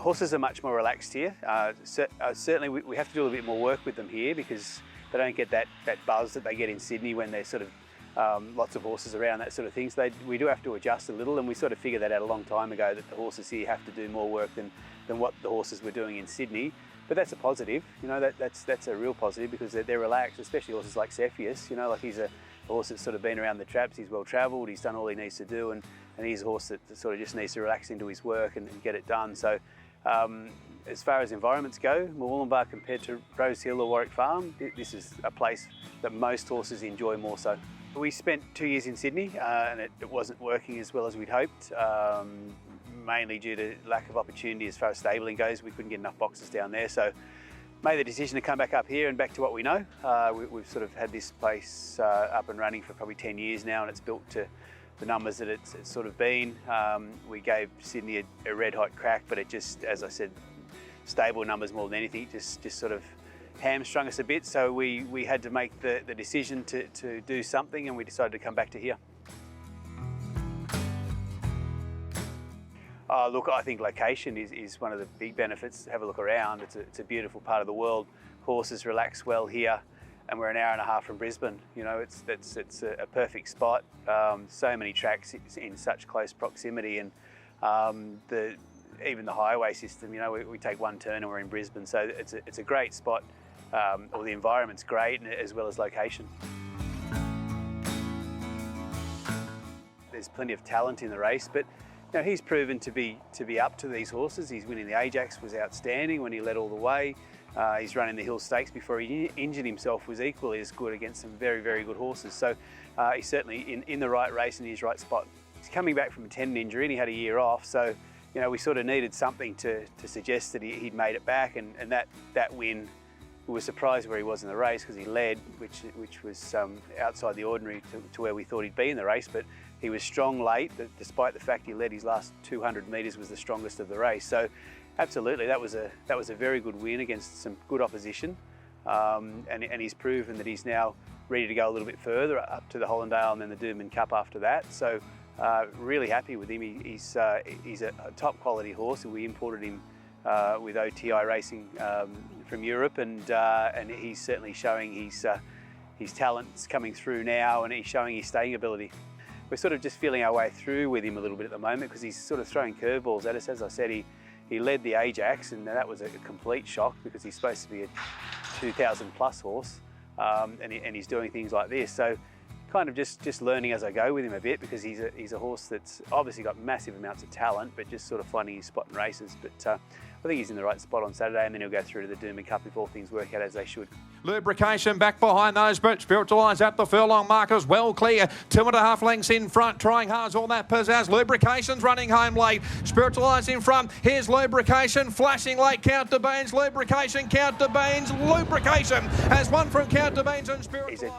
Horses are much more relaxed here. Certainly we have to do a little bit more work with them here because they don't get that buzz that they get in Sydney when there's sort of lots of horses around, that sort of thing. So we do have to adjust a little, and we sort of figured that out a long time ago, that the horses here have to do more work than what the horses were doing in Sydney. But that's a positive, you know, that's a real positive because they're relaxed, especially horses like Cepheus, you know, like he's a horse that's sort of been around the traps, he's well travelled, he's done all he needs to do, and he's a horse that sort of just needs to relax into his work and get it done. So as far as environments go, Murwillumbah compared to Rose Hill or Warwick Farm, this is a place that most horses enjoy more so. We spent 2 years in Sydney and it wasn't working as well as we'd hoped, mainly due to lack of opportunity as far as stabling goes. We couldn't get enough boxes down there, so made the decision to come back up here and back to what we know. We've sort of had this place up and running for probably 10 years now, and it's built to the numbers that it's sort of been. We gave Sydney a red hot crack, but it just, as I said, stable numbers more than anything, just sort of hamstrung us a bit. So we had to make the decision to do something, and we decided to come back to here. Look, I think location is one of the big benefits. Have a look around. It's a beautiful part of the world. Horses relax well here, and we're an hour and a half from Brisbane. You know, it's a perfect spot. So many tracks in such close proximity, and even the highway system. You know, we take one turn and we're in Brisbane. So it's a great spot. Or the environment's great, as well as location. There's plenty of talent in the race, but you know, he's proven to be up to these horses. He's winning the Ajax, was outstanding when he led all the way. He's running the Hill Stakes before he injured himself, was equally as good against some very, very good horses. So he's certainly in the right race and his right spot. He's coming back from a tendon injury and he had a year off, so you know, we sort of needed something to suggest that he'd made it back, and that win, we were surprised where he was in the race because he led, which was outside the ordinary to where we thought he'd be in the race, but he was strong late, despite the fact he led his last 200 metres was the strongest of the race. So absolutely, that was a very good win against some good opposition, and he's proven that he's now ready to go a little bit further up to the Hollandale and then the Dunn Cup after that. So really happy with him. He's a top quality horse, and we imported him with OTI Racing from Europe, and he's certainly showing his talents coming through now, and he's showing his staying ability. We're sort of just feeling our way through with him a little bit at the moment because he's sort of throwing curveballs at us. As I said, he led the Ajax, and that was a complete shock because he's supposed to be a 2,000 plus horse, and he's doing things like this. So kind of just learning as I go with him a bit, because he's a horse that's obviously got massive amounts of talent, but just sort of finding his spot in races. But I think he's in the right spot on Saturday, and then he'll go through to the Dunn Cup if all things work out as they should. Lubrication back behind those, but Spiritualise at the furlong markers, well clear. 2.5 lengths in front, trying hard, all that pizzazz. Lubrication's running home late. Spiritualise in front. Here's Lubrication, flashing late. Count to Beans, Lubrication, Count to Beans. Lubrication has won from Count to Beans and Spiritualise.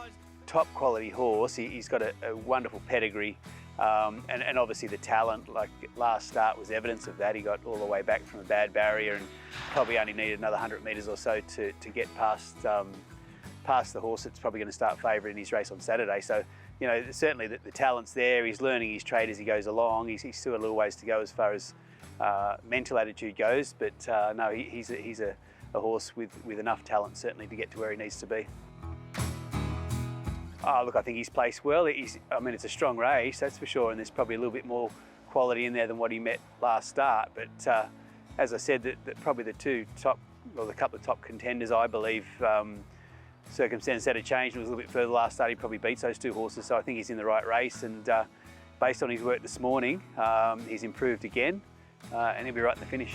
Top quality horse. He's got a wonderful pedigree, and obviously the talent, like last start was evidence of that. He got all the way back from a bad barrier and probably only needed another 100 metres or so to get past the horse that's probably going to start favourite in his race on Saturday. So you know, certainly the talent's there. He's learning his trade as he goes along. He's still a little ways to go as far as mental attitude goes, but no, he's a horse with enough talent certainly to get to where he needs to be. Look, I think he's placed well. I mean, it's a strong race, that's for sure, and there's probably a little bit more quality in there than what he met last start. But as I said, that probably the couple of top contenders, I believe, circumstances had changed. It was a little bit further last start. He probably beats those two horses, so I think he's in the right race. And based on his work this morning, he's improved again, and he'll be right in the finish.